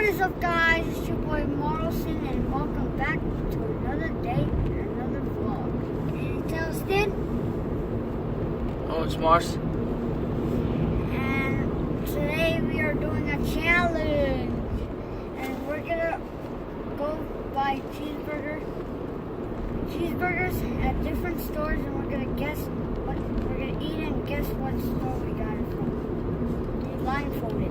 What is up, guys? It's your boy Morrison, and welcome back to another day and another vlog. Can you tell us, Dad? Oh, it's Mars. And today we are doing a challenge, and we're gonna go buy cheeseburgers at different stores, and we're gonna guess what we're gonna eat and guess what store we got it from. Be blindfolded.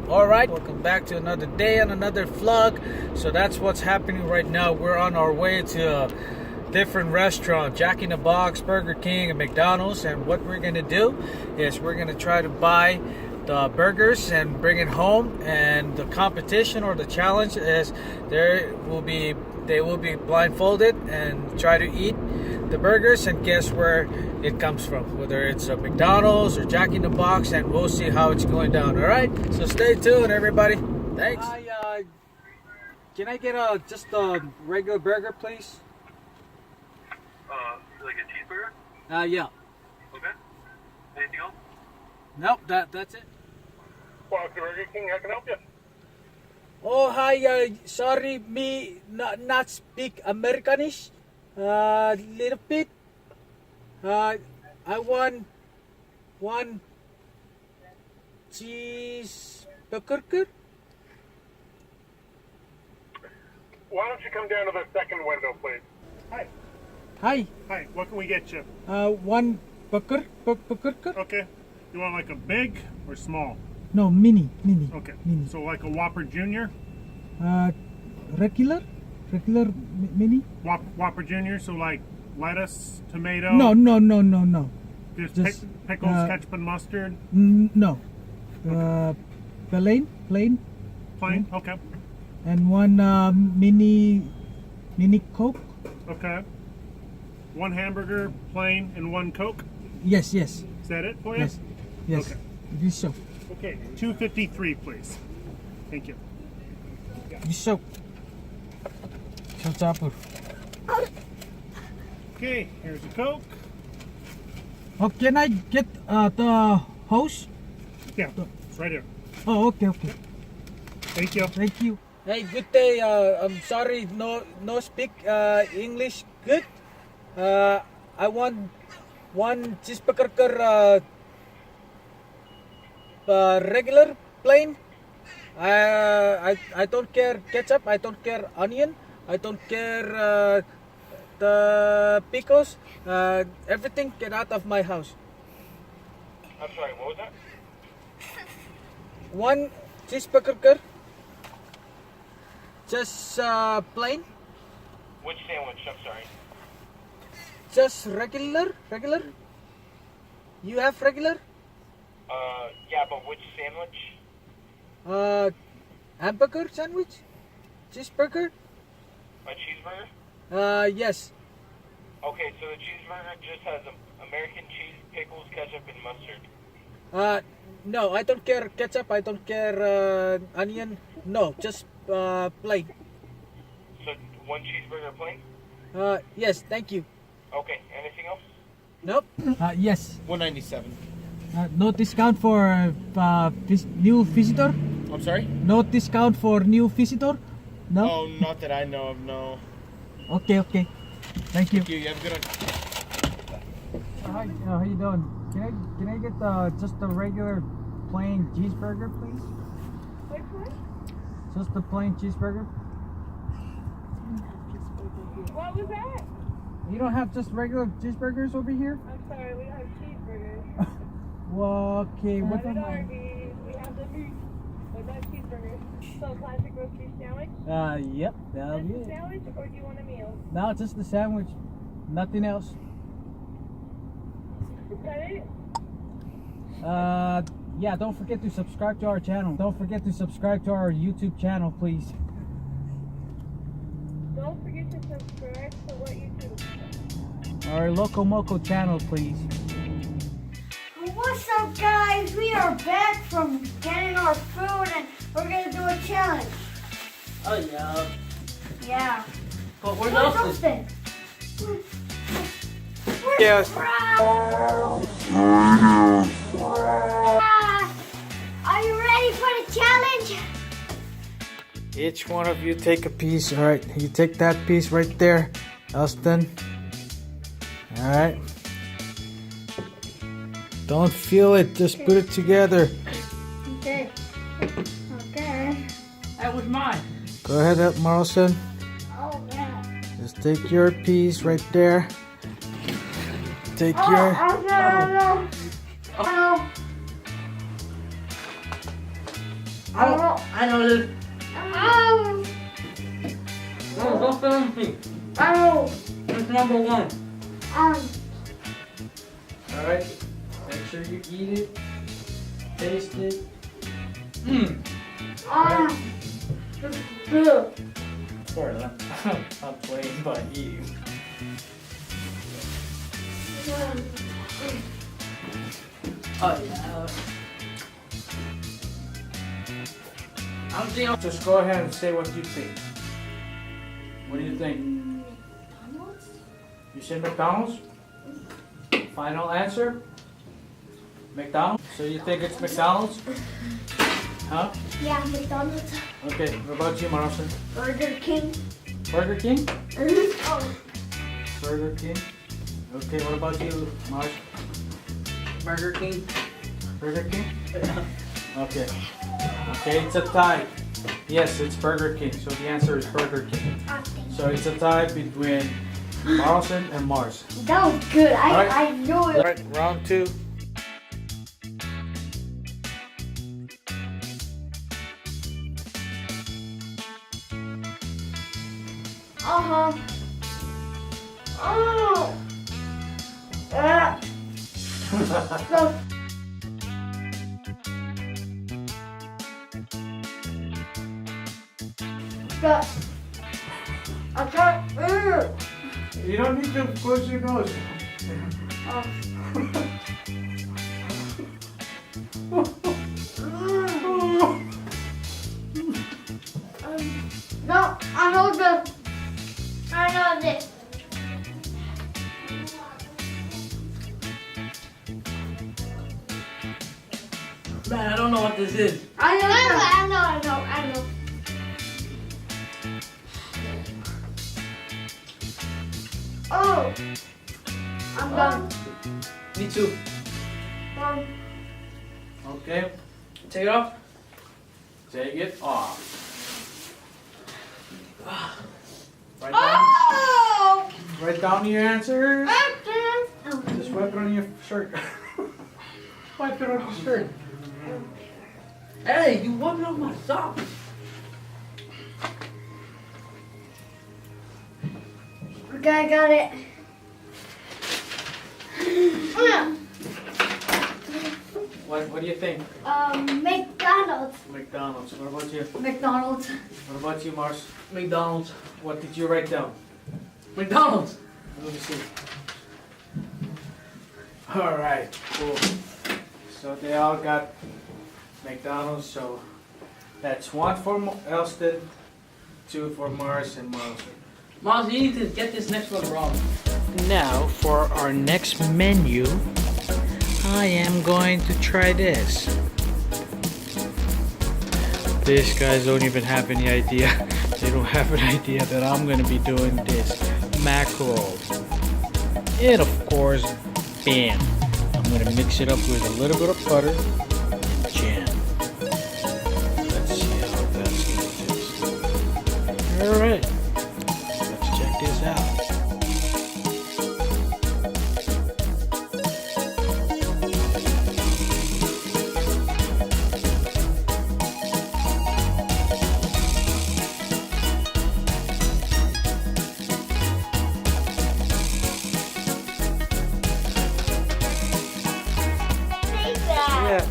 Alright, welcome back to another day and another vlog. So that's what's happening right now. We're on our way to a different restaurant, Jack in the Box, Burger King, and McDonald's. And what we're gonna do is we're gonna try to buy the burgers and bring it home. And the competition or the challenge is they will be blindfolded and try to eat the burgers and guess where it comes from, whether it's a McDonald's or Jack in the Box, and we'll see how it's going down. All right, so stay tuned, everybody. Thanks. Can I get just a regular burger, please? Like a cheeseburger? Yeah. Okay. Anything else? Nope, that's it. Well, Burger King, I can help you. Oh, hi. Sorry, me not speak Americanish. Little bit. I want one cheeseburger. Why don't you come down to the second window, please? Hi. Hi. Hi, what can we get you? One burger. Okay. You want like a big or small? No, mini. Okay. Mini. So like a Whopper Junior? Regular mini. Whopper Junior, so like lettuce, tomato? No. Just pickles, ketchup, and mustard? No. Plain. Plain? Okay. And one mini Coke. Okay. One hamburger, plain, and one Coke? Yes. Is that it for you? Yes. Okay. This so. Okay, $2.53, please. Thank you. This so. Chopper. Okay, here's a Coke. Oh, can I get the hose? Yeah, it's right here. Oh, okay. Thank you. Thank you. Hey, good day. I'm sorry, no speak English good. I want one cheeseburger, regular, plain. I don't care ketchup. I don't care onion. I don't care the pickles. Everything get out of my house. I'm sorry, what was that? One cheeseburger. Just plain. Which sandwich? I'm sorry. Just regular. You have regular? Yeah, but which sandwich? Hamburger sandwich? Cheeseburger? A cheeseburger? Yes. Okay, so the cheeseburger just has American cheese, pickles, ketchup, and mustard. No, I don't care ketchup. I don't care onion. No, just plain. So one cheeseburger plain? Yes, thank you. Okay, anything else? Nope. Yes. $1.97. No discount for new visitor? I'm sorry? No discount for new visitor? No? Oh, not that I know of, no. Okay. Thank you. Thank you, you have a good one. Hi, how you doing? Can I get just a regular plain cheeseburger, please? Which one? Just a plain cheeseburger? What was that? You don't have just regular cheeseburgers over here? I'm sorry, we have cheeseburgers. Well, okay. What We have the meat, but not cheeseburgers. So classic roast beef sandwich? Yep, that'll be Just a it. sandwich, or do you want a meal? No, just the sandwich. Nothing else. Is that it? Yeah, don't forget to subscribe to our channel. Don't forget to subscribe to our YouTube channel, please. Don't forget to subscribe to what YouTube. Our Loco Moco channel, please. What's up, guys? We are back from getting our food, and we're gonna do a challenge. Oh, yeah. Yeah. But we're Where's not. Austin? Yes. Are you ready? ready for the challenge? Each one of you take a piece. All right, you take that piece right there, Elston. All right. Don't feel it. Just put it together. Okay. Okay. That was mine. Go ahead, Marlson. Oh, yeah. Just take your piece right there. Take your. I know this. No, don't film me. It's number one. All right. Make sure you eat it. Taste it. Sorry, I'm playing by eating. Oh yeah. I don't think I'll Just go ahead and say what you think. What do you think? You say McDonald's? Final answer? McDonald's? So you think it's McDonald's? Huh? Yeah, McDonald's. Okay, what about you, Marlson? Burger King. Burger King? Oh. Burger King. Okay, what about you, Mars? Burger King. Burger King? Okay. Okay, it's a tie. Yes, it's Burger King. So the answer is Burger King. So it's a tie between Marlson and Mars. That was good. Alright. I knew it. Alright, round two. Uh-huh. Oh. So, but I can't. You don't need to close your nose. No, I know this. I know this. Man, I don't know what this is. I know. Oh, I'm done. Me too. Okay, Take it off. take it off. Write down, Oh! write down your answers. Just wipe it on your shirt. Wipe it on your shirt. Hey, you wiped off my socks. Okay, I got it. What do you think? McDonald's. McDonald's. What about you? McDonald's. What about you, Mars? McDonald's. What did you write down? McDonald's. Let me see. All right, cool. So they all got McDonald's. So that's one for Elston, two for Mars and Marlson. Mom, you need to get this next one wrong. Now for our next menu, I am going to try this. These guys don't even have any idea. They don't have an idea that I'm going to be doing this mackerel. And of course, bam. I'm going to mix it up with a little bit of butter and jam. Let's see how that's going to taste. Alright, let's check this out. Yeah.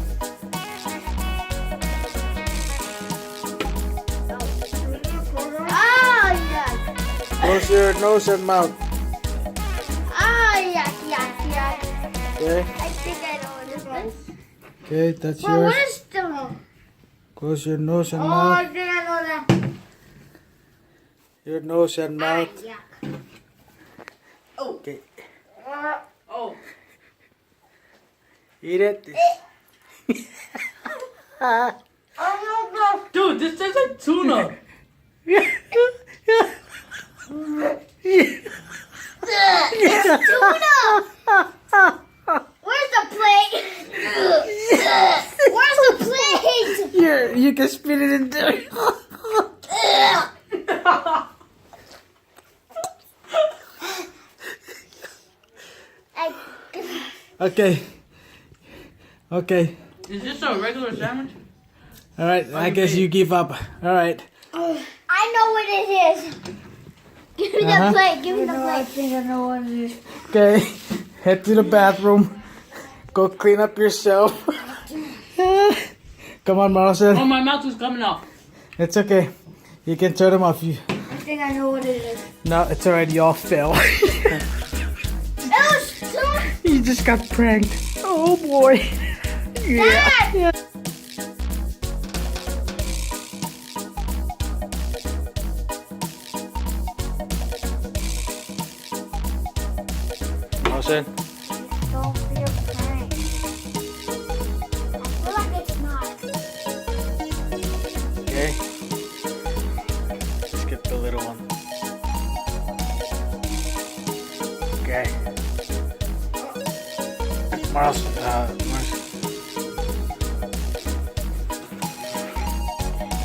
Oh, yuck. Close your nose and mouth. Oh, yuck. Okay. I think I know what this is. Okay, that's Well, yours. what is the... Close your nose and Oh, mouth. I think I know that. Your nose and mouth. Yuck. Oh, Okay. oh. Eat it. Dude, this tastes like tuna. Where's the plate? Where's the plate? Here, you can spit it in there. Okay. Okay. Is this a regular sandwich? All right. I guess you give up. All right. I know what it is. Give me the plate. Give me the plate. I think I know what it is. Okay. Head to the bathroom. Go clean up yourself. Come on, Marlon. Oh, my mouth is coming off. It's okay. You can turn them off. You. I think I know what it is. No, it's alright. You all fell. It was too. You just got pranked. Oh boy. Dad! Yeah. Marlon. Don't be a prank. I feel like it's not. Okay. Let's get the little one. Okay. Marlon.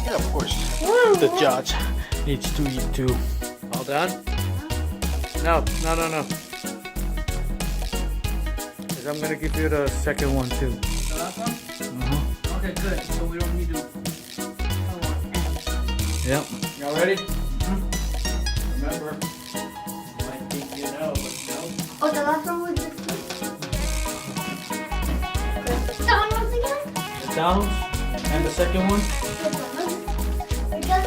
Yeah, of course. The judge needs to eat too. All done? No. Because I'm gonna give you the second one too. The last one? Okay, good. So we don't need to. Yep. Y'all ready? Remember, you might think you know, but no. Oh, the last one was this one. Donald's again? McDonald's. And the second one? Because,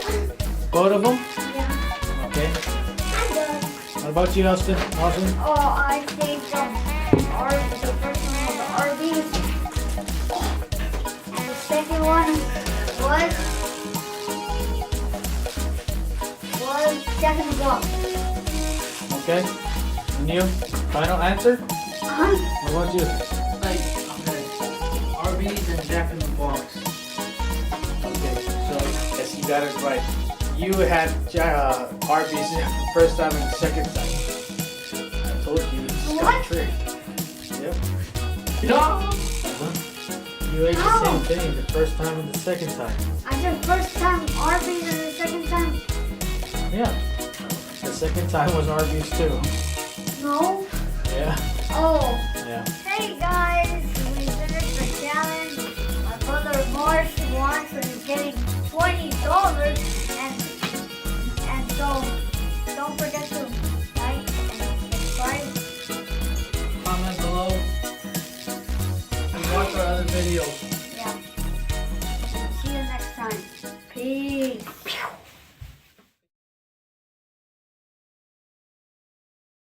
Both of them? yeah, Okay. I'm done. What about you, Austin? Austin? Oh, I think the first one was the Arby's. And the second one was Jack in the Box. Okay. And you? Final answer? Uh-huh. What about you? Like, okay. Arby's and Jack in the Box. Okay. So, yes, you got it right. You had Arby's the first time and the second time. I told you. You just got What? tricked. Yep. No! You ate the How? same thing the first time and the second time. I said first time Arby's and the second time Yeah. The second time was Arby's too. no. Yeah. Oh. Yeah. Hey guys, we finished the challenge. My brother Marsh won, so he's getting $20. And so don't forget to like and subscribe. Comment below. And watch our other videos.